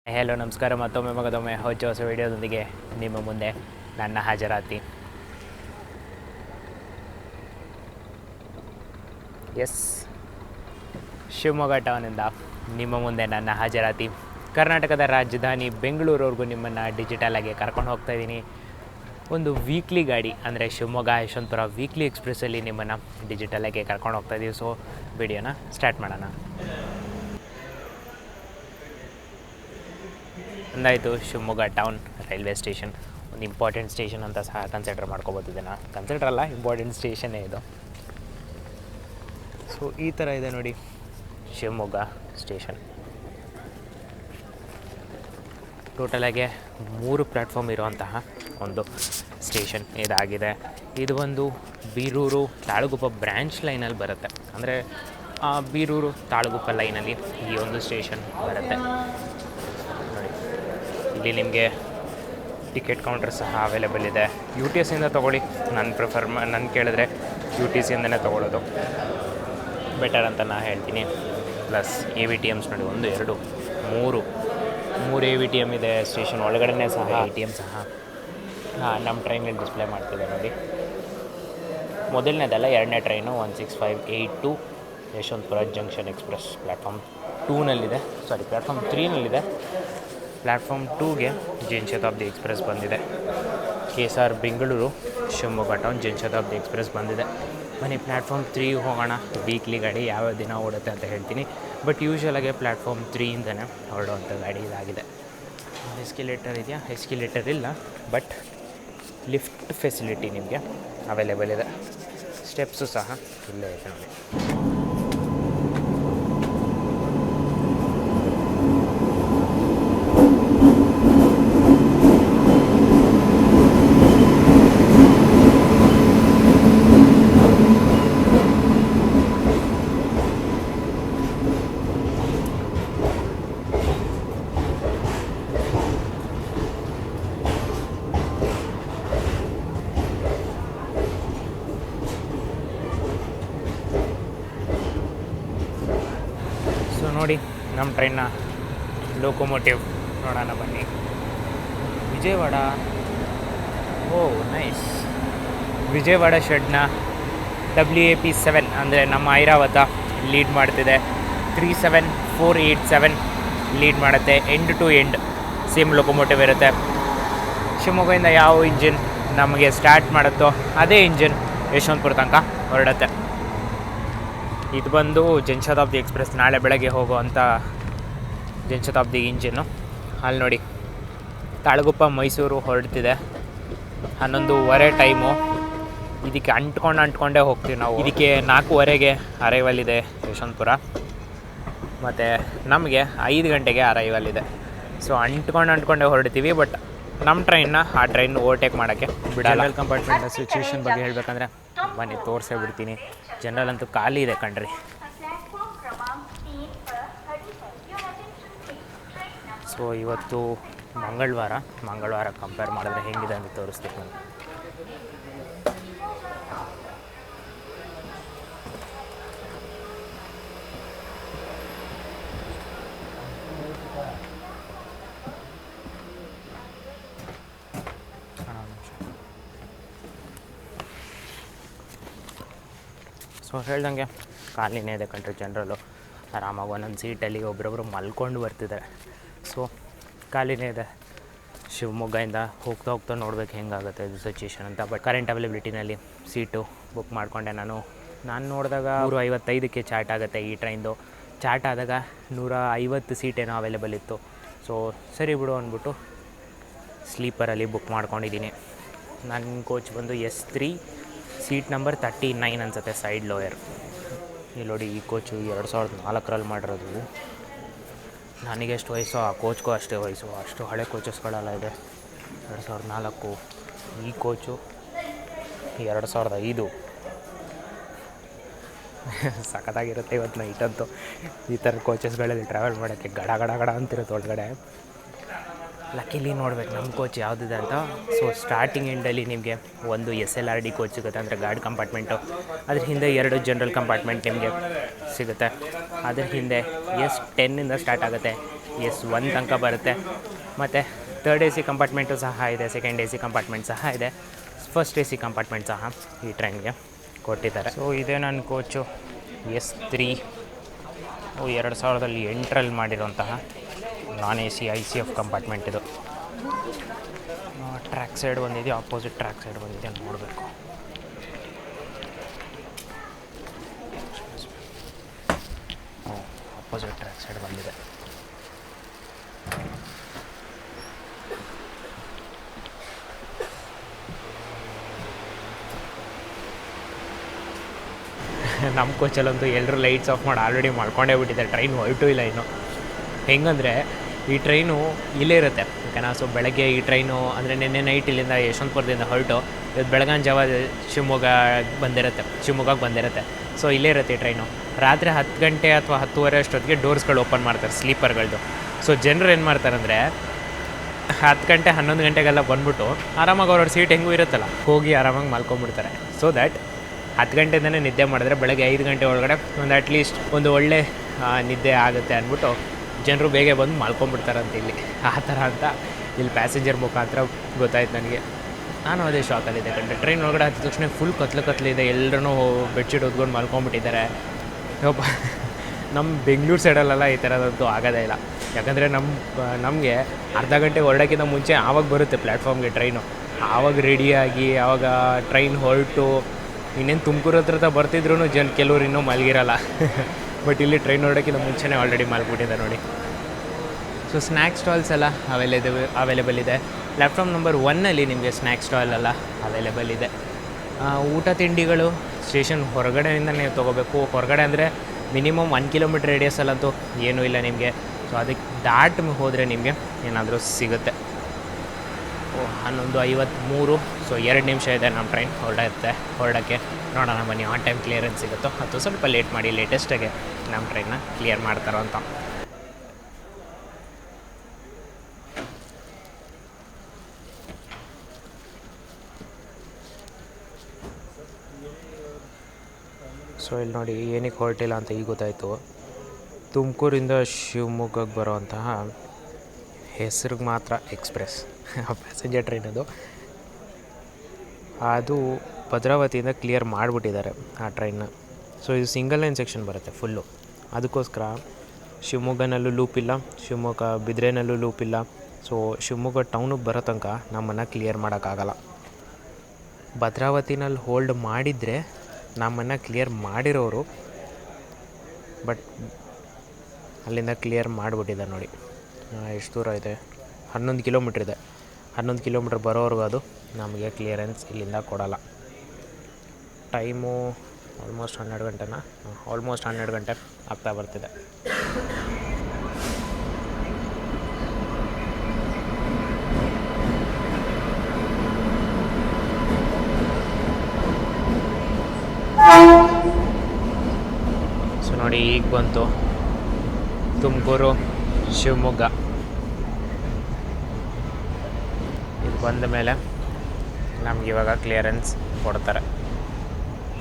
Hello ನಮಸ್ಕಾರ ಮತ್ತೊಮ್ಮೆ ಮಗದೊಮ್ಮೆ ಹೊಸ ವಿಡಿಯೋದೊಂದಿಗೆ ನಿಮ್ಮ ಮುಂದೆ ನನ್ನ ಹಾಜರಾತಿ. ಎಸ್, ಶಿವಮೊಗ್ಗ ಟೌನಿಂದ ನಿಮ್ಮ ಮುಂದೆ ನನ್ನ ಹಾಜರಾತಿ. ಕರ್ನಾಟಕದ ರಾಜಧಾನಿ ಬೆಂಗಳೂರವರೆಗೂ ನಿಮ್ಮನ್ನು ಡಿಜಿಟಲಾಗಿ ಕರ್ಕೊಂಡು ಹೋಗ್ತಾಯಿದ್ದೀನಿ. ಒಂದು ವೀಕ್ಲಿ ಗಾಡಿ ಅಂದರೆ ಶಿವಮೊಗ್ಗ ಯಶವಂತಪುರ ವೀಕ್ಲಿ ಎಕ್ಸ್ಪ್ರೆಸ್ಸಲ್ಲಿ ನಿಮ್ಮನ್ನು ಡಿಜಿಟಲಾಗಿ ಕರ್ಕೊಂಡು ಹೋಗ್ತಾಯಿದ್ದೀವಿ. ಸೊ ವಿಡಿಯೋನ ಸ್ಟಾರ್ಟ್ ಮಾಡೋಣ. ಒಂದಾಯಿತು ಶಿವಮೊಗ್ಗ ಟೌನ್ ರೈಲ್ವೆ ಸ್ಟೇಷನ್. ಒಂದು ಇಂಪಾರ್ಟೆಂಟ್ ಸ್ಟೇಷನ್ ಅಂತ ಸಹ ಕನ್ಸಿಡರ್ ಮಾಡ್ಕೋಬೋದು. ಇದನ್ನು ಕನ್ಸಿಡರ್ ಅಲ್ಲ, ಇಂಪಾರ್ಟೆಂಟ್ ಸ್ಟೇಷನ್ನೇ ಇದು. ಸೊ ಈ ಥರ ಇದೆ ನೋಡಿ ಶಿವಮೊಗ್ಗ ಸ್ಟೇಷನ್. ಟೋಟಲಾಗೆ 3 ಪ್ಲ್ಯಾಟ್ಫಾರ್ಮ್ ಇರುವಂತಹ ಒಂದು ಸ್ಟೇಷನ್ ಇದಾಗಿದೆ. ಇದು ಒಂದು ಬೀರೂರು ತಾಳಗುಪ್ಪ ಬ್ರ್ಯಾಂಚ್ ಲೈನಲ್ಲಿ ಬರುತ್ತೆ. ಅಂದರೆ ಬೀರೂರು ತಾಳಗುಪ್ಪ ಲೈನಲ್ಲಿ ಈ ಒಂದು ಸ್ಟೇಷನ್ ಬರುತ್ತೆ ನೋಡಿ. ಇಲ್ಲಿ ನಿಮಗೆ ಟಿಕೆಟ್ ಕೌಂಟರ್ ಸಹ ಅವೈಲೇಬಲ್ ಇದೆ. ಯು ಟಿ ಎಸ್ಸಿಂದ ತೊಗೊಳ್ಳಿ. ನನ್ನ ಕೇಳಿದ್ರೆ ಯು ಟಿ ಸಿಯಿಂದನೇ ತೊಗೊಳ್ಳೋದು ಬೆಟರ್ ಅಂತ ನಾನು ಹೇಳ್ತೀನಿ. Plus A V T Ms ನೋಡಿ, 1 2 3 ಎ ವಿ ಟಿ ಎಮ್ ಇದೆ. ಸ್ಟೇಷನ್ ಒಳಗಡೆ ಸಹ ಎ ಟಿ ಎಮ್ ಸಹ ನಮ್ಮ ಟ್ರೈನಲ್ಲಿ ಡಿಸ್ಪ್ಲೇ ಮಾಡ್ತಿದೆ ನೋಡಿ. ಮೊದಲನೇದಲ್ಲ, 2ನೇ train 16582 Yesvantpur junction express platform 2ನಲ್ಲಿದೆ. ಪ್ಲ್ಯಾಟ್ಫಾರ್ಮ್ 3ನಲ್ಲಿದೆ. ಪ್ಲ್ಯಾಟ್ಫಾರ್ಮ್ 2ಗೆ ಜನಶತಾಬ್ದಿ ಎಕ್ಸ್ಪ್ರೆಸ್ ಬಂದಿದೆ. K S R Bengaluru Shivamogga town Janshatabdi express ಬಂದಿದೆ. ಬನ್ನಿ ಪ್ಲ್ಯಾಟ್ಫಾರ್ಮ್ 3 ಹೋಗೋಣ. ವೀಕ್ಲಿ ಗಾಡಿ ಯಾವ ದಿನ ಓಡುತ್ತೆ ಅಂತ ಹೇಳ್ತೀನಿ. ಬಟ್ ಯೂಶ್ವಲಾಗಿ ಪ್ಲ್ಯಾಟ್ಫಾರ್ಮ್ 3ಇಂದನೇ ಹೊರಡುವಂಥ ಗಾಡಿ ಇದಾಗಿದೆ. ಎಸ್ಕಿಲೇಟರ್ ಇದೆಯಾ? ಎಸ್ಕಿಲೇಟರ್ ಇಲ್ಲ, ಬಟ್ ಲಿಫ್ಟ್ ಫೆಸಿಲಿಟಿ ನಿಮಗೆ ಅವೈಲೇಬಲ್ ಇದೆ. ಸ್ಟೆಪ್ಸು ಸಹ ಇಲ್ಲೇ ಇದೆ ನೋಡಿ. ನೋಡಿ ನಮ್ಮ ಟ್ರೈನ್ನ ಲೋಕೋಮೋಟಿವ್ ನೋಡೋಣ ಬನ್ನಿ. ವಿಜಯವಾಡ, ನೈಸ್. ವಿಜಯವಾಡ ಶೆಡ್ನ WAP7 ಅಂದರೆ ನಮ್ಮ ಐರಾವತ ಲೀಡ್ ಮಾಡ್ತಿದೆ. 37487 ಲೀಡ್ ಮಾಡುತ್ತೆ. End to end same locomotive ಇರುತ್ತೆ. ಶಿವಮೊಗ್ಗದಿಂದ ಯಾವ ಇಂಜಿನ್ ನಮಗೆ ಸ್ಟಾರ್ಟ್ ಮಾಡುತ್ತೋ ಅದೇ ಇಂಜಿನ್ ಯಶವಂತಪುರ ತನಕ ಹೊರಡುತ್ತೆ. ಇದು ಬಂದು ಜನಶತಾಬ್ದಿ ಎಕ್ಸ್ಪ್ರೆಸ್ ನಾಳೆ ಬೆಳಗ್ಗೆ ಹೋಗುವಂಥ ಜನಶತಾಬ್ದಿ ಇಂಜಿನ್ನು. ಅಲ್ಲಿ ನೋಡಿ ತಾಳಗುಪ್ಪ ಮೈಸೂರು ಹೊರಡ್ತಿದೆ. 11:15 ಟೈಮು. ಇದಕ್ಕೆ ಅಂಟ್ಕೊಂಡೇ ಹೋಗ್ತೀವಿ ನಾವು. ಇದಕ್ಕೆ 4:15ಗೆ ಅರೈವಲ್ ಇದೆ ಯಶವಂತಪುರ, ಮತ್ತು ನಮಗೆ 5 ಗಂಟೆಗೆ ಅರೈವಲ್ ಇದೆ. ಸೊ ಅಂಟ್ಕೊಂಡೇ ಹೊರಡ್ತೀವಿ. ಬಟ್ ನಮ್ಮ ಆ ಟ್ರೈನ್ ಓವರ್ಟೇಕ್ ಮಾಡೋಕ್ಕೆ ಬಿಡಲ್ಲ. ಜನರಲ್ ಕಂಪಾರ್ಟ್ಮೆಂಟ್ ಸಿಚುವೇಷನ್ ಬಗ್ಗೆ ಹೇಳಬೇಕಂದ್ರೆ ಬನ್ನಿ ತೋರಿಸೇ ಬಿಡ್ತೀನಿ. ಜನರಲ್ ಅಂತೂ ಖಾಲಿ ಇದೆ ಕಣ್ರಿ. ಸೊ ಇವತ್ತು ಮಂಗಳವಾರ ಕಂಪೇರ್ ಮಾಡಿದ್ರೆ ಹೆಂಗಿದೆ ಅಂತ ತೋರಿಸ್ತೀನಿ ನಾನು. ಸೊ ಹೇಳ್ದಂಗೆ ಖಾಲಿನೇ ಇದೆ ಕಣ್ರಿ. ಜನರಲ್ಲು ಆರಾಮಾಗಿ ಒಂದೊಂದು ಸೀಟಲ್ಲಿ ಒಬ್ಬರೊಬ್ಬರು ಮಲ್ಕೊಂಡು ಬರ್ತಿದ್ದಾರೆ. ಸೊ ಖಾಲಿನೇ ಇದೆ. ಶಿವಮೊಗ್ಗದಿಂದ ಹೋಗ್ತಾ ನೋಡ್ಬೇಕು ಹೆಂಗಾಗುತ್ತೆ ಇದು ಸಿಚುವೇಷನ್ ಅಂತ. ಬಟ್ ಕರೆಂಟ್ ಅವೈಲಬಿಲಿಟಿನಲ್ಲಿ ಸೀಟು ಬುಕ್ ಮಾಡಿಕೊಂಡೆ ನಾನು ನೋಡಿದಾಗ 155ಕ್ಕೆ ಚಾರ್ಟ್ ಆಗುತ್ತೆ ಈ ಟ್ರೈನ್ದು. ಚಾರ್ಟ್ ಆದಾಗ 150 ಸೀಟೇನೋ ಅವೈಲೇಬಲ್ ಇತ್ತು. ಸೊ ಸರಿ ಬಿಡು ಅಂದ್ಬಿಟ್ಟು ಸ್ಲೀಪರಲ್ಲಿ ಬುಕ್ ಮಾಡ್ಕೊಂಡಿದ್ದೀನಿ. ನನ್ನ ಕೋಚ್ ಬಂದು S3 ಸೀಟ್ ನಂಬರ್ 39 ಅನಿಸುತ್ತೆ, ಸೈಡ್ ಲೋಯರ್. ಇಲ್ಲಿ ನೋಡಿ, ಈ ಕೋಚು 2004ರಲ್ಲಿ ಮಾಡಿರೋದು. ನನಗೆ ಎಷ್ಟು ವಯಸ್ಸು ಆ ಕೋಚ್ಗೂ ಅಷ್ಟೇ ವಯಸ್ಸು. ಅಷ್ಟು ಹಳೆ ಕೋಚಸ್ಗಳೆಲ್ಲ ಇದೆ. 2004. ಈ ಕೋಚು 2005. ಸಖತ್ತಾಗಿರುತ್ತೆ ಇವತ್ತು ನೈಟಂತೂ. ಈ ಥರ ಕೋಚಸ್ಗಳಲ್ಲಿ ಟ್ರಾವೆಲ್ ಮಾಡೋಕ್ಕೆ ಗಡ ಅಂತಿರುತ್ತೆ ಒಳಗಡೆ. ಲಕ್ಕಿಲಿ ನೋಡ್ಬೇಕು ನಮ್ಮ ಕೋಚ್ ಯಾವುದಿದೆ ಅಂತ. ಸೊ ಸ್ಟಾರ್ಟಿಂಗ್ ಎಂಡಲ್ಲಿ ನಿಮಗೆ ಒಂದು SLRD ಕೋಚ್ ಸಿಗುತ್ತೆ, ಅಂದರೆ ಗಾರ್ಡ್ ಕಂಪಾರ್ಟ್ಮೆಂಟು. ಅದ್ರ ಹಿಂದೆ 2 ಜನರಲ್ ಕಂಪಾರ್ಟ್ಮೆಂಟ್ ನಿಮಗೆ ಸಿಗುತ್ತೆ. ಅದ್ರ ಹಿಂದೆ S10 ಸ್ಟಾರ್ಟ್ ಆಗುತ್ತೆ, S1 ತನಕ ಬರುತ್ತೆ. ಮತ್ತು ಥರ್ಡ್ AC ಕಂಪಾರ್ಟ್ಮೆಂಟು ಸಹ ಇದೆ, ಸೆಕೆಂಡ್ AC ಕಂಪಾರ್ಟ್ಮೆಂಟ್ ಸಹ ಇದೆ, ಫಸ್ಟ್ AC ಕಂಪಾರ್ಟ್ಮೆಂಟ್ ಸಹ ಈ ಟ್ರೈನ್ಗೆ ಕೊಟ್ಟಿದ್ದಾರೆ. ಸೊ ಇದೇ ನನ್ನ ಕೋಚು S3 2008ರಲ್ಲಿ ಮಾಡಿರುವಂತಹ ನಾನ್ AC ICF ಕಂಪಾರ್ಟ್ಮೆಂಟ್. ಇದು ಟ್ರ್ಯಾಕ್ ಸೈಡ್ ಬಂದಿದೆ, ಆಪೋಸಿಟ್ ಟ್ರ್ಯಾಕ್ ಸೈಡ್ ಬಂದಿದೆ ಅಂತ ನೋಡಬೇಕು. ಆಪೋಸಿಟ್ ಟ್ರ್ಯಾಕ್ ಸೈಡ್ ಬಂದಿದೆ. ನಮ್ಮ ಕೋಚಲ್ಲಂತೂ ಎಲ್ಲರೂ ಲೈಟ್ಸ್ ಆಫ್ ಮಾಡಿ ಆಲ್ರೆಡಿ ಮಾಡ್ಕೊಂಡೇ ಬಿಟ್ಟಿದ್ದಾರೆ, ಟ್ರೈನ್ ಹೊರಟು ಇಲ್ಲ ಇನ್ನು. ಹೆಂಗಂದರೆ ಈ ಟ್ರೈನು ಇಲ್ಲೇ ಇರುತ್ತೆ ಓಕೆನಾ. ಸೊ ಬೆಳಗ್ಗೆ ಈ ಟ್ರೈನು ಅಂದರೆ ನಿನ್ನೆ ನೈಟ್ ಇಲ್ಲಿಂದ ಯಶವಂತಪುರದಿಂದ ಹೊರಟು ಇವತ್ತು ಬೆಳಗಾಂ ಜಾವ ಶಿವಮೊಗ್ಗಕ್ಕೆ ಬಂದಿರುತ್ತೆ. ಸೊ ಇಲ್ಲೇ ಇರುತ್ತೆ ಈ ಟ್ರೈನು. ರಾತ್ರಿ 10 ಗಂಟೆ ಅಥವಾ 10:30 ಅಷ್ಟೊತ್ತಿಗೆ ಡೋರ್ಸ್ಗಳು ಓಪನ್ ಮಾಡ್ತಾರೆ ಸ್ಲೀಪರ್ಗಳದ್ದು. ಸೊ ಜನರು ಏನು ಮಾಡ್ತಾರಂದರೆ 10 ಗಂಟೆ 11 ಗಂಟೆಗೆಲ್ಲ ಬಂದ್ಬಿಟ್ಟು ಆರಾಮಾಗಿ ಅವ್ರವ್ರ ಸೀಟ್ ಹೆಂಗೂ ಇರುತ್ತಲ್ಲ ಹೋಗಿ ಆರಾಮಾಗಿ ಮಲ್ಕೊಂಡ್ಬಿಡ್ತಾರೆ. ಸೊ ದ್ಯಾಟ್ 10 ಗಂಟೆಯಿಂದನೇ ನಿದ್ದೆ ಮಾಡಿದ್ರೆ ಬೆಳಗ್ಗೆ 5 ಗಂಟೆ ಒಳಗಡೆ ಒಂದು ಅಟ್ಲೀಸ್ಟ್ ಒಂದು ಒಳ್ಳೆ ನಿದ್ದೆ ಆಗುತ್ತೆ ಅಂದ್ಬಿಟ್ಟು ಜನರು ಬೇಗ ಬಂದು ಮಲ್ಕೊಂಡ್ಬಿಡ್ತಾರಂತ ಇಲ್ಲಿ. ಆ ಥರ ಅಂತ ಇಲ್ಲಿ ಪ್ಯಾಸೆಂಜರ್ ಮುಖಾಂತರ ಗೊತ್ತಾಯ್ತು ನನಗೆ. ನಾನು ಅದೇ ಶಾಕಲ್ಲಿದ್ದೆ ಕಂಡ್ರೆ. ಟ್ರೈನ್ ಒಳಗಡೆ ಹತ್ತಿದ ತಕ್ಷಣ ಫುಲ್ ಕತ್ಲಿದೆ, ಎಲ್ಲರೂ ಬೆಡ್ಶೀಟ್ ಹೊದ್ಕೊಂಡು ಮಲ್ಕೊಂಡ್ಬಿಟ್ಟಿದ್ದಾರೆ. ನಮ್ಮ ಬೆಂಗಳೂರು ಸೈಡಲ್ಲೆಲ್ಲ ಈ ಥರದಂತೂ ಆಗೋದೇ ಇಲ್ಲ. ಯಾಕಂದರೆ ನಮಗೆ ಅರ್ಧ ಗಂಟೆ ಹೊರಡೋಕ್ಕಿಂತ ಮುಂಚೆ ಆವಾಗ ಬರುತ್ತೆ ಪ್ಲ್ಯಾಟ್ಫಾರ್ಮ್ಗೆ ಟ್ರೈನು. ಆವಾಗ ರೆಡಿಯಾಗಿ ಆವಾಗ ಟ್ರೈನ್ ಹೊರಟು ಇನ್ನೇನು ತುಮಕೂರು ಹತ್ರ ಬರ್ತಿದ್ರು ಕೆಲವ್ರು ಇನ್ನೂ ಮಲಗಿರಲ್ಲ. ಬಟ್ ಇಲ್ಲಿ ಟ್ರೈನ್ ಹೊರಡೋಕ್ಕಿಂತ ಮುಂಚೆನೇ ಆಲ್ರೆಡಿ ಮಲ್ಬಿಟ್ಟಿದೆ ನೋಡಿ. ಸೊ ಸ್ನ್ಯಾಕ್ಸ್ ಸ್ಟಾಲ್ಸ್ ಎಲ್ಲ ಅವೈಲೇಬಲ್ ಇದೆ. ಪ್ಲ್ಯಾಟ್ಫಾರ್ಮ್ ನಂಬರ್ 1ನಲ್ಲಿ ನಿಮಗೆ ಸ್ನ್ಯಾಕ್ಸ್ ಸ್ಟಾಲ್ ಎಲ್ಲ ಅವೈಲೇಬಲ್ ಇದೆ. ಊಟ ತಿಂಡಿಗಳು ಸ್ಟೇಷನ್ ಹೊರಗಡೆಯಿಂದನೇ ತೊಗೋಬೇಕು. ಹೊರಗಡೆ ಅಂದರೆ ಮಿನಿಮಮ್ 1 ಕಿಲೋಮೀಟ್ರ್ ರೇಡಿಯಸಲ್ಲಂತೂ ಏನೂ ಇಲ್ಲ ನಿಮಗೆ. ಸೊ ಅದಕ್ಕೆ ದಾಟ್ ಹೋದರೆ ನಿಮಗೆ ಏನಾದರೂ ಸಿಗುತ್ತೆ. 11:53. ಸೊ 2 ನಿಮಿಷ ಇದೆ ನಮ್ಮ ಟ್ರೈನ್ ಹೊರಡೋಕ್ಕೆ. ನೋಡೋಣ ಬನ್ನಿ ಆನ್ ಟೈಮ್ ಕ್ಲಿಯರೆನ್ಸ್ ಸಿಗುತ್ತೋ ಅಥವಾ ಸ್ವಲ್ಪ ಲೇಟ್ ಮಾಡಿ ಲೇಟೆಸ್ಟಾಗೆ ನಮ್ಮ ಟ್ರೈನ್ನ ಕ್ಲಿಯರ್ ಮಾಡ್ತಾರೋ ಅಂತ. ಸೊ ಇಲ್ಲಿ ನೋಡಿ ಏನಕ್ಕೆ ಹೊರಟಿಲ್ಲ ಅಂತ ಈಗ ಗೊತ್ತಾಯಿತು. ತುಮಕೂರಿಂದ ಶಿವಮೊಗ್ಗಕ್ಕೆ ಬರೋವಂತಹ ಹೆಸ್ರಿಗೆ ಮಾತ್ರ ಎಕ್ಸ್ಪ್ರೆಸ್ ಪ್ಯಾಸೆಂಜರ್ ಟ್ರೈನ್ ಅದು ಭದ್ರಾವತಿಯಿಂದ ಕ್ಲಿಯರ್ ಮಾಡಿಬಿಟ್ಟಿದ್ದಾರೆ ಆ ಟ್ರೈನ್ನ. ಸೊ ಇದು ಸಿಂಗಲ್ ಲೈನ್ ಸೆಕ್ಷನ್ ಬರುತ್ತೆ ಫುಲ್ಲು. ಅದಕ್ಕೋಸ್ಕರ ಶಿವಮೊಗ್ಗನಲ್ಲೂ ಲೂಪ್ ಇಲ್ಲ, ಶಿವಮೊಗ್ಗ ಬಿದ್ರೆನಲ್ಲೂ ಲೂಪ್ ಇಲ್ಲ. ಸೊ ಶಿವಮೊಗ್ಗ ಟೌನಿಗೆ ಬರೋ ತನಕ ನಮ್ಮನ್ನು ಕ್ಲಿಯರ್ ಮಾಡೋಕ್ಕಾಗಲ್ಲ. ಭದ್ರಾವತಿನಲ್ಲಿ ಹೋಲ್ಡ್ ಮಾಡಿದರೆ ನಮ್ಮನ್ನು ಕ್ಲಿಯರ್ ಮಾಡಿರೋರು, ಬಟ್ ಅಲ್ಲಿಂದ ಕ್ಲಿಯರ್ ಮಾಡಿಬಿಟ್ಟಿದ್ದಾರೆ ನೋಡಿ. ಎಷ್ಟು ದೂರ ಇದೆ? 11 ಕಿಲೋಮೀಟ್ರ್ ಇದೆ. 11 ಕಿಲೋಮೀಟ್ರ್ ಬರೋವರೆಗೂ ಅದು ನಮಗೆ ಕ್ಲಿಯರೆನ್ಸ್ ಇಲ್ಲಿಂದ ಕೊಡೋಲ್ಲ. Time almost 12 ಗಂಟೆನಾ? ಆಲ್ಮೋಸ್ಟ್ 12 ಗಂಟೆ ಆಗ್ತಾ ಬರ್ತಿದೆ. ಸೊ ನೋಡಿ ಈಗ ಬಂತು ತುಮಕೂರು ಶಿವಮೊಗ್ಗ. ಇದು ಬಂದ ಮೇಲೆ ನಮಗಿವಾಗ ಕ್ಲಿಯರೆನ್ಸ್ ಕೊಡ್ತಾರೆ.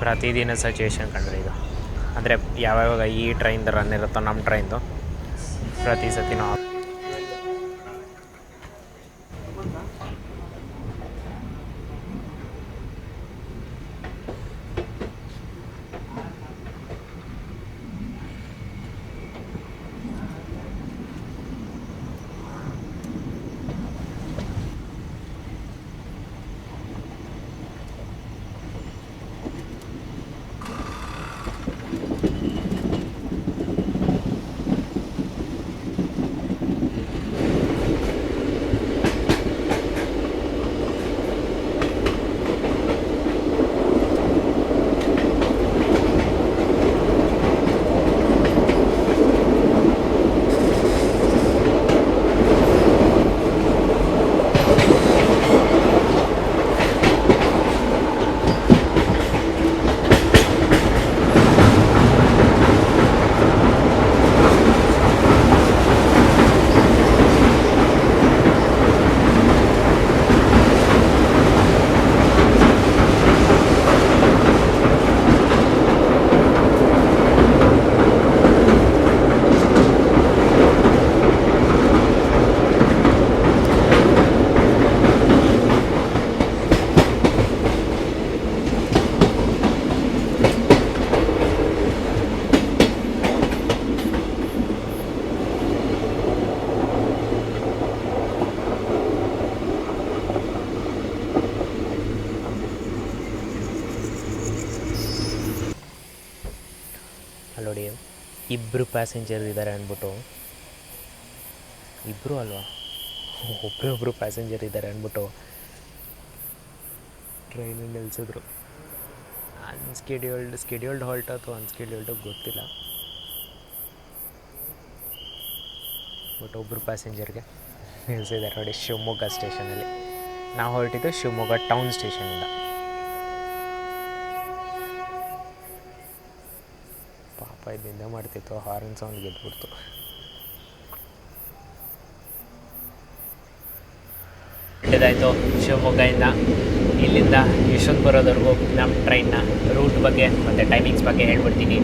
ಪ್ರತಿದಿನ ಸಿಚುವೇಶನ್ ಕಂಡ್ರೆ ಇದು ಅಂದರೆ ಯಾವಾಗ ಈ ಟ್ರೈನ್ದು ರನ್ ಇರುತ್ತೋ ನಮ್ಮ ಟ್ರೈನ್ದು ಪ್ರತಿ ಸತಿನೂ. ಇಬ್ಬರು ಪ್ಯಾಸೆಂಜರ್ ಇದ್ದಾರೆ ಅಂದ್ಬಿಟ್ಟು, ಇಬ್ಬರು ಅಲ್ವಾ, ಒಬ್ಬರೊಬ್ಬರು ಪ್ಯಾಸೆಂಜರ್ ಇದ್ದಾರೆ ಅಂದ್ಬಿಟ್ಟು ಟ್ರೈನಲ್ಲಿ ನಿಲ್ಲಿಸಿದ್ರು. ಸ್ಕೆಡ್ಯೂಲ್ಡ್ ಹಾಲ್ಟ್ ಅಥವಾ ಅನ್ಸ್ಕೆಡ್ಯೂಲ್ಡು ಗೊತ್ತಿಲ್ಲ, ಬಟ್ ಒಬ್ಬರು ಪ್ಯಾಸೆಂಜರ್ಗೆ ನಿಲ್ಲಿಸಿದ್ದಾರೆ ನೋಡಿ ಶಿವಮೊಗ್ಗ ಸ್ಟೇಷನಲ್ಲಿ. ನಾವು ಹೊರಟಿದ್ದು ಶಿವಮೊಗ್ಗ ಟೌನ್ ಸ್ಟೇಷನಿಂದ. ಪಾಪ ಇದರಿಂದ ಮಾಡ್ತಿತ್ತು, ಹಾರ್ನ್ ಸೌಂಡ್ ಗೆದ್ಬಿಡ್ತು. ಇದಾಯಿತು ಶಿವಮೊಗ್ಗದಿಂದ. ಇಲ್ಲಿಂದ ಯಶವಂತಪುರದವರೆಗೂ ನಮ್ಮ ಟ್ರೈನ್ನ ರೂಟ್ ಬಗ್ಗೆ ಮತ್ತು ಟೈಮಿಂಗ್ಸ್ ಬಗ್ಗೆ ಹೇಳ್ಬಿಡ್ತೀನಿ.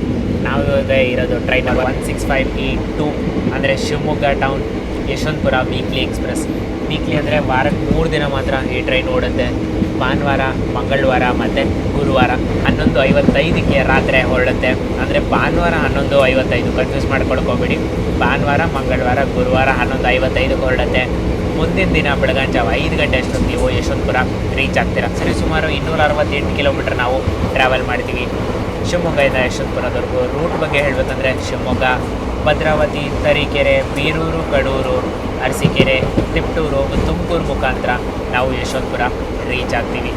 ನಾವು ಇವಾಗ ಇರೋದು ಟ್ರೈನ್ ನಂಬರ್ 165E2, ಅಂದರೆ Shivamogga town Yeshwantpur weekly express. Weekly ಅಂದರೆ ವಾರಕ್ಕೆ 3 ದಿನ ಮಾತ್ರ ಈ ಟ್ರೈನ್ ಓಡುತ್ತೆ. ಭಾನುವಾರ, ಮಂಗಳವಾರ ಮತ್ತು ಗುರುವಾರ 11:55ಕ್ಕೆ ರಾತ್ರಿ ಹೊರಡುತ್ತೆ. ಅಂದರೆ ಭಾನುವಾರ 11:55, ಕನ್ಫ್ಯೂಸ್ ಮಾಡ್ಕೊಳ್ಕೋಬೇಡಿ. ಭಾನುವಾರ, ಮಂಗಳವಾರ, ಗುರುವಾರ 11:55ಕ್ಕೆ ಹೊರಡುತ್ತೆ. ಮುಂದಿನ ದಿನ ಬೆಳಗಾಂ ಜಾವ 5 ಗಂಟೆ ಅಷ್ಟೊತ್ತು ನೀವು ಯಶವಂತಪುರ ರೀಚ್ ಆಗ್ತೀರಾ. ಸರಿ, ಸುಮಾರು 268 ಕಿಲೋಮೀಟ್ರ್ ನಾವು ಟ್ರಾವೆಲ್ ಮಾಡ್ತೀವಿ ಶಿವಮೊಗ್ಗದಿಂದ ಯಶವಂತಪುರದವರೆಗೂ. ರೂಟ್ ಬಗ್ಗೆ ಹೇಳಬೇಕಂದ್ರೆ ಶಿವಮೊಗ್ಗ, ಭದ್ರಾವತಿ, ತರೀಕೆರೆ, ಬೀರೂರು, ಕಡೂರು, ಅರಸೀಕೆರೆ, ತಿಪಟೂರು, ತುಮಕೂರು ಮುಖಾಂತರ ನಾವು ಯಶವಂತಪುರ ರೀಚ್ ಆಗ್ತೀವಿ.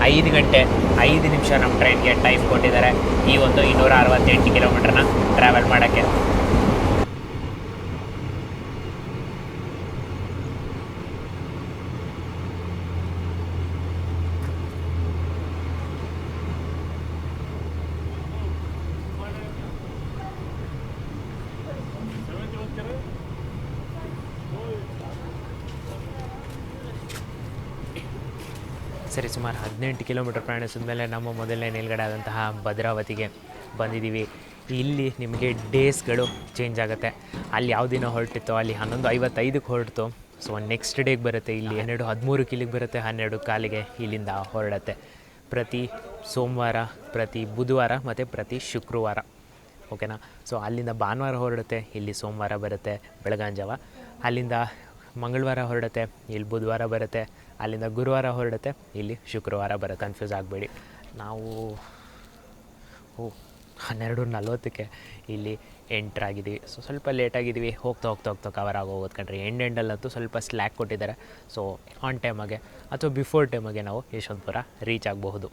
5 ಗಂಟೆ 5 ನಿಮಿಷ ನಮ್ಮ ಟ್ರೈನ್ಗೆ ಟೈಮ್ ಕೊಟ್ಟಿದ್ದಾರೆ ಈ ಒಂದು 268 ಕಿಲೋಮೀಟ್ರನ್ನ ಟ್ರಾವೆಲ್ ಮಾಡೋಕ್ಕೆ. ಸರಿ, ಸುಮಾರು 18 ಕಿಲೋಮೀಟ್ರ್ ಪ್ರಯಾಣಿಸಿದ ಮೇಲೆ ನಮ್ಮ ಮೊದಲನೇ ನಿಲ್ಗಡೆ ಆದಂತಹ ಭದ್ರಾವತಿಗೆ ಬಂದಿದ್ದೀವಿ. ಇಲ್ಲಿ ನಿಮಗೆ ಡೇಸ್ಗಳು ಚೇಂಜ್ ಆಗುತ್ತೆ. ಅಲ್ಲಿ ಯಾವ ದಿನ ಹೊರಟಿತ್ತೋ ಅಲ್ಲಿ 11:55ಕ್ಕೆ ಹೊರಟಿತು. ಸೊ ನೆಕ್ಸ್ಟ್ ಡೇಗೆ ಬರುತ್ತೆ ಇಲ್ಲಿ 12:13ಕ್ಕೆ ಇಲ್ಲಿಗೆ ಬರುತ್ತೆ, 12:15ಗೆ ಇಲ್ಲಿಂದ ಹೊರಡುತ್ತೆ. ಪ್ರತಿ ಸೋಮವಾರ, ಪ್ರತಿ ಬುಧವಾರ ಮತ್ತು ಪ್ರತಿ ಶುಕ್ರವಾರ, ಓಕೆನಾ. ಸೊ ಅಲ್ಲಿಂದ ಭಾನುವಾರ ಹೊರಡುತ್ತೆ, ಇಲ್ಲಿ ಸೋಮವಾರ ಬರುತ್ತೆ ಬೆಳಗಾಂ ಜಾವ. ಅಲ್ಲಿಂದ ಮಂಗಳವಾರ ಹೊರಡುತ್ತೆ, ಇಲ್ಲಿ ಬುಧವಾರ ಬರುತ್ತೆ. ಅಲ್ಲಿಂದ ಗುರುವಾರ ಹೊರಡುತ್ತೆ, ಇಲ್ಲಿ ಶುಕ್ರವಾರ ಬರುತ್ತೆ. ಕನ್ಫ್ಯೂಸ್ ಆಗಬೇಡಿ. ನಾವು 12:40ಕ್ಕೆ ಇಲ್ಲಿ ಎಂಟ್ರಾಗಿದ್ದೀವಿ. ಸೊ ಸ್ವಲ್ಪ ಲೇಟಾಗಿದ್ದೀವಿ, ಹೋಗ್ತಾ ಕವರ್ ಆಗೋಗೋದು ಕಣ್ರಿ. ಎಂಡಲ್ಲಂತೂ ಸ್ವಲ್ಪ ಸ್ಲ್ಯಾಕ್ ಕೊಟ್ಟಿದ್ದಾರೆ. ಸೊ ಆನ್ ಟೈಮಾಗೆ ಅಥವಾ ಬಿಫೋರ್ ಟೈಮಾಗೆ ನಾವು ಯಶವಂತಪುರ ರೀಚ್ ಆಗಬಹುದು.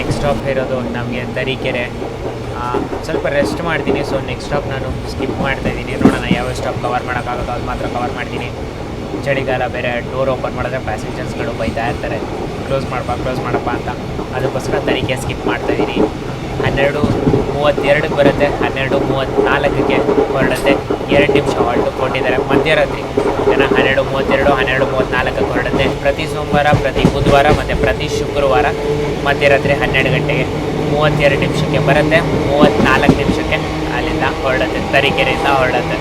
ನೆಕ್ಸ್ಟ್ ಸ್ಟಾಪ್ ಇರೋದು ನಮಗೆ ತರೀಕೆರೆ. ಸ್ವಲ್ಪ ರೆಸ್ಟ್ ಮಾಡ್ತೀನಿ. ಸೊ ನೆಕ್ಸ್ಟ್ ಸ್ಟಾಪ್ ನಾನು ಸ್ಕಿಪ್ ಮಾಡ್ತಾಯಿದ್ದೀನಿ. ನೋಡೋಣ ಯಾವ ಸ್ಟಾಪ್ ಕವರ್ ಮಾಡೋಕ್ಕಾಗೋದು ಅದು ಮಾತ್ರ ಕವರ್ ಮಾಡ್ತೀನಿ. ಚಳಿಗಾಲ ಬೇರೆ, ಡೋರ್ ಓಪನ್ ಮಾಡಿದ್ರೆ ಪ್ಯಾಸೆಂಜರ್ಸ್ಗಳು ಬೈತಾ ಇರ್ತಾರೆ, ಕ್ಲೋಸ್ ಮಾಡಪ್ಪ ಅಂತ. ಅದಕ್ಕೋಸ್ಕರ ತರೀಕೆ ಸ್ಕಿಪ್ ಮಾಡ್ತಾಯಿದ್ದೀನಿ. 12:32ಕ್ಕೆ ಬರುತ್ತೆ, 12:34ಕ್ಕೆ ಹೊರಡುತ್ತೆ. 2 ನಿಮಿಷ ಹಾಲ್ಟು ಕೊಟ್ಟಿದ್ದಾರೆ ಮಧ್ಯರಾತ್ರಿ, ಓಕೆನಾ. 12:32, 12:34ಕ್ಕೆ ಹೊರಡುತ್ತೆ. ಪ್ರತಿ ಸೋಮವಾರ, ಪ್ರತಿ ಬುಧವಾರ ಮತ್ತು ಪ್ರತಿ ಶುಕ್ರವಾರ ಮಧ್ಯರಾತ್ರಿ 12 ಗಂಟೆಗೆ 32 ನಿಮಿಷಕ್ಕೆ ಬರುತ್ತೆ. 34 ನಿಮಿಷಕ್ಕೆ ಅಲ್ಲಿಂದ ಹೊರಡುತ್ತೆ, ತರೀಕೆರೆಯಿಂದ ಹೊರಡುತ್ತೆ.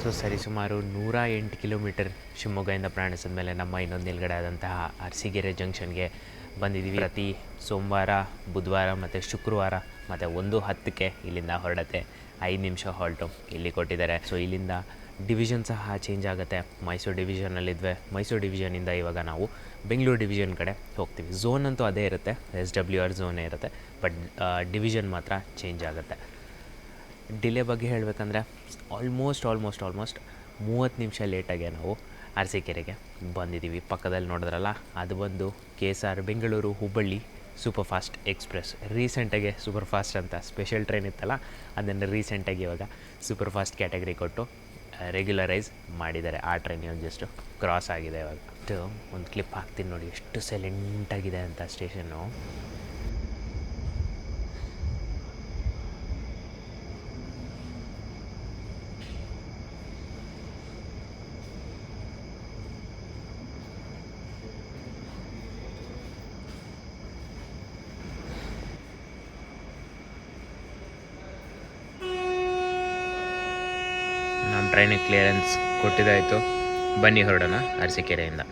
ಸೊ ಸರಿಸುಮಾರು 108 ಕಿಲೋಮೀಟರ್ ಶಿವಮೊಗ್ಗದಿಂದ ಪ್ರಯಾಣಿಸಿದ ಮೇಲೆ ನಮ್ಮ ಇನ್ನೊಂದು ನಿಲ್ಗಡೆ ಆದಂತಹ ಅರಸೀಕೆರೆ ಜಂಕ್ಷನ್ಗೆ ಬಂದಿದ್ದೀವಿ. ಪ್ರತಿ ಸೋಮವಾರ, ಬುಧವಾರ ಮತ್ತು ಶುಕ್ರವಾರ ಮತ್ತು 1:10ಕ್ಕೆ ಇಲ್ಲಿಂದ ಹೊರಡತ್ತೆ. 5 ನಿಮಿಷ ಹಾಲ್ಟು ಇಲ್ಲಿ ಕೊಟ್ಟಿದ್ದಾರೆ. ಸೊ ಇಲ್ಲಿಂದ ಡಿವಿಷನ್ ಸಹ ಚೇಂಜ್ ಆಗುತ್ತೆ. ಮೈಸೂರು ಡಿವಿಷನಲ್ಲಿದ್ವಿ, ಮೈಸೂರು ಡಿವಿಷನಿಂದ ಇವಾಗ ನಾವು ಬೆಂಗಳೂರು ಡಿವಿಷನ್ ಕಡೆ ಹೋಗ್ತೀವಿ. ಝೋನ್ ಅಂತೂ ಅದೇ ಇರುತ್ತೆ, SWR ಝೋನೇ ಇರುತ್ತೆ, ಬಟ್ ಡಿವಿಷನ್ ಮಾತ್ರ ಚೇಂಜ್ ಆಗುತ್ತೆ. ಡಿಲೇ ಬಗ್ಗೆ ಹೇಳಬೇಕಂದ್ರೆ ಆಲ್ಮೋಸ್ಟ್ 30 ನಿಮಿಷ ಲೇಟಾಗೆ ನಾವು ಅರಸೀಕೆರೆಗೆ ಬಂದಿದ್ದೀವಿ. ಪಕ್ಕದಲ್ಲಿ ನೋಡಿದ್ರಲ್ಲ, ಅದು ಬಂದು KSR Bengaluru Hubballi super fast express. ರೀಸೆಂಟಾಗಿ ಸೂಪರ್ ಫಾಸ್ಟ್ ಅಂತ ಸ್ಪೆಷಲ್ ಟ್ರೈನ್ ಇತ್ತಲ್ಲ, ಅದನ್ನು ರೀಸೆಂಟಾಗಿ ಇವಾಗ ಸೂಪರ್ ಫಾಸ್ಟ್ ಕ್ಯಾಟಗರಿ ಕೊಟ್ಟು ರೆಗ್ಯುಲರೈಸ್ ಮಾಡಿದ್ದಾರೆ. ಆ ಟ್ರೈನ್ ಜಸ್ಟ್ ಕ್ರಾಸ್ ಆಗಿದೆ ಇವಾಗ. ಒಂದು ಕ್ಲಿಪ್ ಹಾಕ್ತೀನಿ ನೋಡಿ, ಎಷ್ಟು ಸೈಲೆಂಟಾಗಿದೆ ಅಂತ ಸ್ಟೇಷನ್ನು. ನಮ್ಮ ಟ್ರೈನಿಗೆ ಕ್ಲಿಯರೆನ್ಸ್ ಕೊಟ್ಟಿದ್ದಾಯಿತು. ಬನ್ನಿ ಹೊರಡೋಣ ಅರಸೀಕೆರೆಯಿಂದ.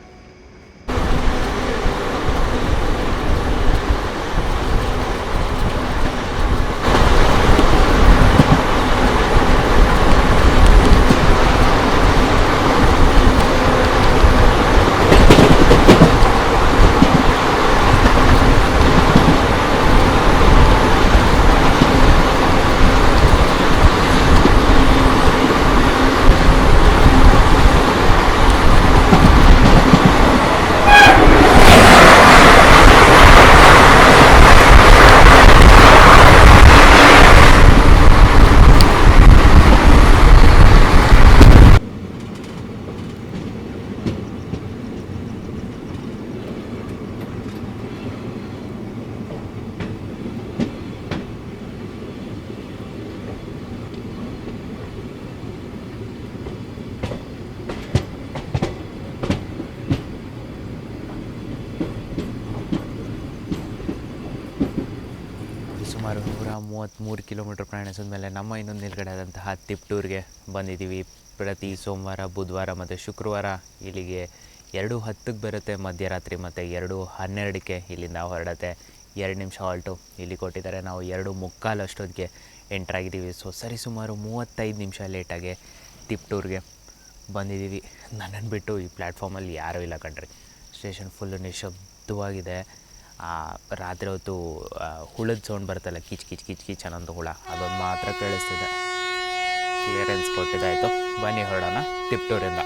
ಸುಮಾರು 133 ಕಿಲೋಮೀಟ್ರ್ ಪ್ರಯಾಣಿಸಿದ ಮೇಲೆ ನಮ್ಮ ಇನ್ನೊಂದು ನಿಲ್ಗಡೆ ಆದಂತಹ ತಿಪ್ಟೂರಿಗೆ ಬಂದಿದ್ದೀವಿ. ಪ್ರತಿ ಸೋಮವಾರ, ಬುಧವಾರ ಮತ್ತು ಶುಕ್ರವಾರ ಇಲ್ಲಿಗೆ 2:10ಕ್ಕೆ ಬರುತ್ತೆ ಮಧ್ಯರಾತ್ರಿ, ಮತ್ತು 2:12ಕ್ಕೆ ಇಲ್ಲಿಂದ ಹೊರಡತ್ತೆ. 2 ನಿಮಿಷ ಹಾಲ್ಟು ಇಲ್ಲಿ ಕೊಟ್ಟಿದ್ದಾರೆ. ನಾವು 2:45 ಅಷ್ಟೊತ್ತಿಗೆ ಎಂಟ್ರಾಗಿದ್ದೀವಿ. ಸೊ ಸರಿಸುಮಾರು 35 ನಿಮಿಷ ಲೇಟಾಗಿ ತಿಪ್ಟೂರಿಗೆ ಬಂದಿದ್ದೀವಿ. ನನ್ನನ್ನು ಬಿಟ್ಟು ಈ ಪ್ಲ್ಯಾಟ್ಫಾರ್ಮಲ್ಲಿ ಯಾರೂ ಇಲ್ಲ ಕಣ್ರಿ. ಸ್ಟೇಷನ್ ಫುಲ್ಲು ನಿಶಬ್ದವಾಗಿದೆ. ರಾತ್ರಿ ಹೊತ್ತು ಹುಳದ ಸೌಂಡ್ ಬರುತ್ತಲ್ಲ, ಕಿಚ್ ಕಿಚ್ ಕಿಚ್ ಕಿಚ್ ಅನ್ನೋದು ಹುಳ, ಅದೊಂದು ಮಾತ್ರ ಕೇಳಿಸ್ತಿದೆ. ಕ್ಲಿಯರೆನ್ಸ್ ಕೊಟ್ಟಿದ್ದಾಯಿತು. ಬನ್ನಿ ಹೊರಡೋಣ ತಿಪ್ಟೂರಿಂದ.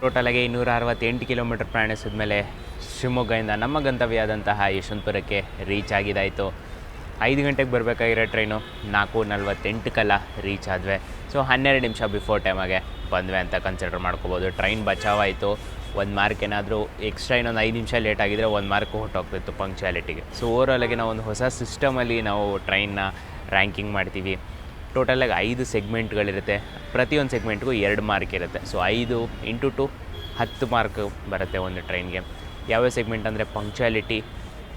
ಟೋಟಲಾಗಿ 268 ಕಿಲೋಮೀಟರ್ ಪ್ರಯಾಣಿಸಿದ ಮೇಲೆ ಶಿವಮೊಗ್ಗದಿಂದ ನಮ್ಮ ಗಂತವ್ಯ ಆದಂತಹ ಯಶವಂತಪುರಕ್ಕೆ ರೀಚ್ ಆಗಿದ್ದಾಯಿತು. 5 ಗಂಟೆಗೆ ಬರಬೇಕಾಗಿರೋ ಟ್ರೈನು 4:48ಕ್ಕಲ್ಲ ರೀಚ್ ಆದ್ವಿ. ಸೊ 12 ನಿಮಿಷ ಬಿಫೋರ್ ಟೈಮಾಗೆ ಬಂದ್ವಿ ಅಂತ ಕನ್ಸಿಡರ್ ಮಾಡ್ಕೋಬೋದು. ಟ್ರೈನ್ ಬಚಾವಾಯಿತು. 1 ಮಾರ್ಕ್ ಏನಾದರೂ ಎಕ್ಸ್ಟ್ರಾ ಇನ್ನೊಂದು 5 ನಿಮಿಷ ಲೇಟ್ ಆಗಿದ್ರೆ 1 ಮಾರ್ಕ್ ಹೊರಟೋಗ್ತಿತ್ತು ಪಂಕ್ಚುಯಾಲಿಟಿಗೆ. ಸೊ ಓವರಾಲಾಗಿ ನಾವು ಒಂದು ಹೊಸ ಸಿಸ್ಟಮಲ್ಲಿ ನಾವು ಟ್ರೈನ್ನ ರ್ಯಾಂಕಿಂಗ್ ಮಾಡ್ತೀವಿ. ಟೋಟಲಾಗಿ 5 ಸೆಗ್ಮೆಂಟ್ಗಳಿರುತ್ತೆ. ಪ್ರತಿಯೊಂದು ಸೆಗ್ಮೆಂಟ್ಗೂ 2 ಮಾರ್ಕ್ ಇರುತ್ತೆ. ಸೊ 5 × 2 10 ಮಾರ್ಕ್ ಬರುತ್ತೆ ಒಂದು ಟ್ರೈನ್ಗೆ. ಯಾವ್ಯಾವ ಸೆಗ್ಮೆಂಟ್ ಅಂದರೆ ಪಂಕ್ಚುಯಾಲಿಟಿ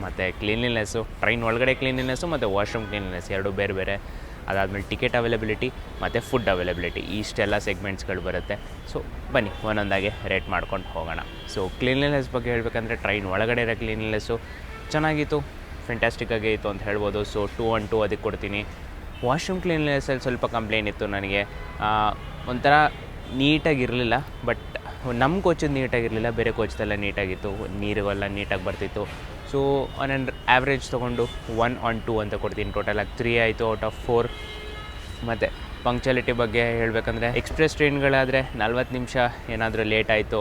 ಮತ್ತು ಕ್ಲೀನ್ಲಿನೆಸ್ಸು, ಟ್ರೈನ್ ಒಳಗಡೆ ಕ್ಲೀನ್ಲಿನೆಸ್ಸು ಮತ್ತು ವಾಶ್ರೂಮ್ ಕ್ಲೀನ್ಲಿನೆಸ್ 2 ಬೇರೆ ಬೇರೆ. ಅದಾದಮೇಲೆ ಟಿಕೆಟ್ ಅವೈಲಬಿಲಿಟಿ ಮತ್ತು ಫುಡ್ ಅವೈಲಬಿಲಿಟಿ, ಇಷ್ಟೆಲ್ಲ ಸೆಗ್ಮೆಂಟ್ಸ್ಗಳು ಬರುತ್ತೆ. ಸೊ ಬನ್ನಿ ಒಂದೊಂದಾಗಿ ರೇಟ್ ಮಾಡ್ಕೊಂಡು ಹೋಗೋಣ. ಸೊ ಕ್ಲೀನ್ಲಿನೆಸ್ ಬಗ್ಗೆ ಹೇಳಬೇಕಂದ್ರೆ ಟ್ರೈನ್ ಒಳಗಡೆ ಇರೋ ಕ್ಲೀನ್ಲಿನೆಸ್ಸು ಚೆನ್ನಾಗಿತ್ತು, ಫ್ಯಾಂಟಾಸ್ಟಿಕ್ಕಾಗೇ ಇತ್ತು ಅಂತ ಹೇಳ್ಬೋದು. ಸೊ 2/2 ಅದಕ್ಕೆ ಕೊಡ್ತೀನಿ. ವಾಶ್ರೂಮ್ ಕ್ಲೀನ್ನೆಸ್ಸಲ್ಲಿ ಸ್ವಲ್ಪ ಕಂಪ್ಲೇಂಟ್ ಇತ್ತು ನನಗೆ. ಒಂಥರ ನೀಟಾಗಿರಲಿಲ್ಲ, ಬಟ್ ನಮ್ಮ ಕೋಚದ್ದು ನೀಟಾಗಿರಲಿಲ್ಲ, ಬೇರೆ ಕೋಚ್ದೆಲ್ಲ ನೀಟಾಗಿತ್ತು, ನೀರುವೆಲ್ಲ ನೀಟಾಗಿ ಬರ್ತಿತ್ತು. ಸೊ ಆನ್ ಆ್ಯನ್ ಆ್ಯಾವ್ರೇಜ್ ತೊಗೊಂಡು 1/2 ಅಂತ ಕೊಡ್ತೀನಿ. ಟೋಟಲಾಗಿ 3 ಆಯಿತು ಔಟ್ ಆಫ್ 4. ಮತ್ತು ಪಂಕ್ಚುಯಾಲಿಟಿ ಬಗ್ಗೆ ಹೇಳಬೇಕಂದ್ರೆ ಎಕ್ಸ್ಪ್ರೆಸ್ ಟ್ರೈನ್ಗಳಾದರೆ 40 ನಿಮಿಷ ಏನಾದರೂ ಲೇಟ್ ಆಯಿತು,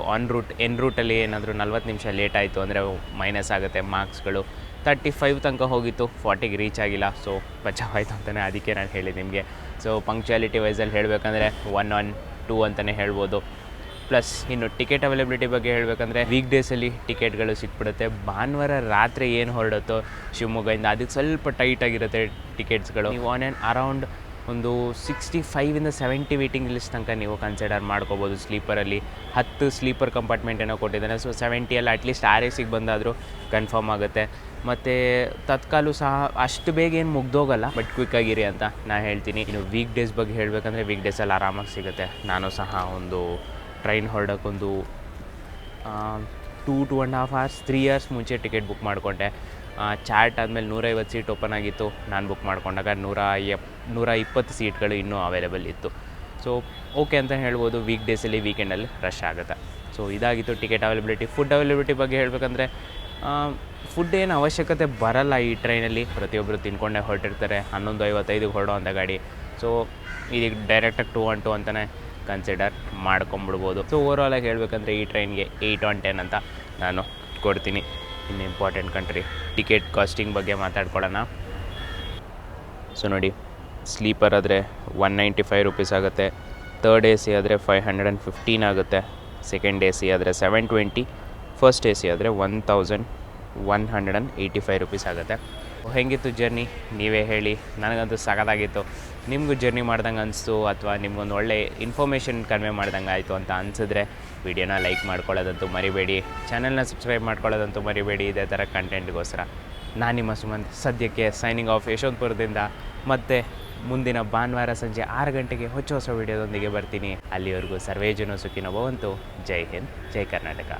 ಎನ್ ರೂಟಲ್ಲಿ ಏನಾದರೂ 40 ನಿಮಿಷ ಲೇಟ್ ಆಯಿತು ಅಂದರೆ ಮೈನಸ್ ಆಗುತ್ತೆ ಮಾರ್ಕ್ಸ್ಗಳು. 35 ತನಕ ಹೋಗಿತ್ತು, 40ಗೆ ರೀಚ್ ಆಗಿಲ್ಲ. ಸೊ ಬಚಾವಾಯಿತು ಅಂತಲೇ ಅದಕ್ಕೆ ನಾನು ಹೇಳಿದ್ದು ನಿಮಗೆ. ಸೊ ಪಂಕ್ಚುಯಾಲಿಟಿ ವೈಸಲ್ಲಿ ಹೇಳಬೇಕಂದ್ರೆ 1/2 ಅಂತಲೇ ಹೇಳ್ಬೋದು. ಪ್ಲಸ್ ಇನ್ನು ಟಿಕೆಟ್ ಅವೈಲಬಿಲಿಟಿ ಬಗ್ಗೆ ಹೇಳಬೇಕಂದ್ರೆ ವೀಕ್ ಡೇಸಲ್ಲಿ ಟಿಕೆಟ್ಗಳು ಸಿಕ್ಬಿಡುತ್ತೆ. ಭಾನುವಾರ ರಾತ್ರಿ ಏನು ಹೊರಡುತ್ತೋ ಶಿವಮೊಗ್ಗದಿಂದ ಅದಕ್ಕೆ ಸ್ವಲ್ಪ ಟೈಟಾಗಿರುತ್ತೆ ಟಿಕೆಟ್ಸ್ಗಳು. ನೀವು ಆನ್ ಆ್ಯಂಡ್ ಅರೌಂಡ್ ಒಂದು 65ಇಂದ 70 ವೇಟಿಂಗ್ ಲಿಸ್ಟ್ ತನಕ ನೀವು ಕನ್ಸಿಡರ್ ಮಾಡ್ಕೋಬೋದು. ಸ್ಲೀಪರಲ್ಲಿ 10 ಸ್ಲೀಪರ್ ಕಂಪಾರ್ಟ್ಮೆಂಟ್ ಏನೋ ಕೊಟ್ಟಿದ್ದಾನೆ. ಸೊ 70 ಅಟ್ಲೀಸ್ಟ್ RACಗೆ ಬಂದಾದರೂ ಕನ್ಫರ್ಮ್ ಆಗುತ್ತೆ. ಮತ್ತು ತತ್ಕಾಲು ಸಹ ಅಷ್ಟು ಬೇಗ ಏನು ಮುಗ್ದೋಗಲ್ಲ, ಬಟ್ ಕ್ವಿಕ್ಕಾಗಿರಿ ಅಂತ ನಾನು ಹೇಳ್ತೀನಿ. ಇನ್ನು ವೀಕ್ ಡೇಸ್ ಬಗ್ಗೆ ಹೇಳಬೇಕಂದ್ರೆ ವೀಕ್ ಡೇಸಲ್ಲಿ ಆರಾಮಾಗಿ ಸಿಗುತ್ತೆ. ನಾನು ಸಹ ಒಂದು ಟ್ರೈನ್ ಹೊರಡೋಕ್ಕೊಂದು 2.5 hours 3 hours ಮುಂಚೆ ಟಿಕೆಟ್ ಬುಕ್ ಮಾಡಿಕೊಂಡೆ. ಚಾರ್ಟ್ ಆದಮೇಲೆ 150 ಸೀಟ್ ಓಪನ್ ಆಗಿತ್ತು. ನಾನು ಬುಕ್ ಮಾಡ್ಕೊಂಡಾಗ 120 ಸೀಟ್ಗಳು ಇನ್ನೂ ಅವೈಲೇಬಲ್ ಇತ್ತು. ಸೊ ಓಕೆ ಅಂತ ಹೇಳ್ಬೋದು. ವೀಕ್ ಡೇಸಲ್ಲಿ ವೀಕೆಂಡಲ್ಲಿ ರಶ್ ಆಗುತ್ತೆ. ಸೊ ಇದಾಗಿತ್ತು ಟಿಕೆಟ್ ಅವೈಲಬಿಲಿಟಿ. ಫುಡ್ ಅವೈಲಬಿಲಿಟಿ ಬಗ್ಗೆ ಹೇಳಬೇಕಂದ್ರೆ ಫುಡ್ ಏನು ಅವಶ್ಯಕತೆ ಬರಲ್ಲ ಈ ಟ್ರೈನಲ್ಲಿ. ಪ್ರತಿಯೊಬ್ಬರು ತಿನ್ಕೊಂಡೇ ಹೊರಟಿರ್ತಾರೆ. 11:55 ಹೊರಡೋವಂಥ ಗಾಡಿ. ಸೊ ಇದೀಗ ಡೈರೆಕ್ಟಾಗಿ 2-1-2 ಅಂತಲೇ ಕನ್ಸಿಡರ್ ಮಾಡ್ಕೊಂಬಿಡ್ಬೋದು. ಸೊ ಓವರಾಲಾಗಿ ಹೇಳಬೇಕಂದ್ರೆ ಈ ಟ್ರೈನ್ಗೆ 8/10 ಅಂತ ನಾನು ಕೊಡ್ತೀನಿ. ಇನ್ನು ಇಂಪಾರ್ಟೆಂಟ್ ಕಂಟ್ರಿ ಟಿಕೆಟ್ ಕಾಸ್ಟಿಂಗ್ ಬಗ್ಗೆ ಮಾತಾಡ್ಕೊಳ್ಳೋಣ. ಸೊ ನೋಡಿ, ಸ್ಲೀಪರ್ ಆದರೆ 195 ರೂಪೀಸ್ ಆಗುತ್ತೆ. ಥರ್ಡ್ AC ಆದರೆ 515 ಆಗುತ್ತೆ. ಸೆಕೆಂಡ್ AC ಆದರೆ 720. ಫಸ್ಟ್ AC ಆದರೆ 1185 ರೂಪೀಸ್ ಆಗುತ್ತೆ. ಹೇಗಿತ್ತು ಜರ್ನಿ ನೀವೇ ಹೇಳಿ. ನನಗಂತೂ ಸಖತ್ತಾಗಿತ್ತು. ನಿಮಗೂ ಜರ್ನಿ ಮಾಡ್ದಂಗೆ ಅನಿಸ್ತು ಅಥವಾ ನಿಮ್ಗೊಂದು ಒಳ್ಳೆ ಇನ್ಫಾರ್ಮೇಷನ್ ಕಡಿಮೆ ಮಾಡ್ದಂಗೆ ಆಯಿತು ಅಂತ ಅನಿಸಿದ್ರೆ ವಿಡಿಯೋನ ಲೈಕ್ ಮಾಡ್ಕೊಳ್ಳೋದಂತೂ ಮರಿಬೇಡಿ. ಚಾನಲ್ನ ಸಬ್ಸ್ಕ್ರೈಬ್ ಮಾಡ್ಕೊಳ್ಳೋದಂತೂ ಮರಿಬೇಡಿ. ಇದೇ ಥರ ಕಂಟೆಂಟ್ಗೋಸ್ಕರ ನಾನು ನಿಮ್ಮ ಸುಮಂತ್ ಸದ್ಯಕ್ಕೆ ಸೈನಿಂಗ್ ಆಫ್ ಯಶವಂತಪುರದಿಂದ. ಮತ್ತು ಮುಂದಿನ ಭಾನುವಾರ ಸಂಜೆ 6 ಗಂಟೆಗೆ ಹೊಸ ವೀಡಿಯೋದೊಂದಿಗೆ ಬರ್ತೀನಿ. ಅಲ್ಲಿವರೆಗೂ ಸರ್ವೇ ಜನ ಸುಖಿನೋ ಭವಂತು. ಜೈ ಹಿಂದ್, ಜೈ ಕರ್ನಾಟಕ.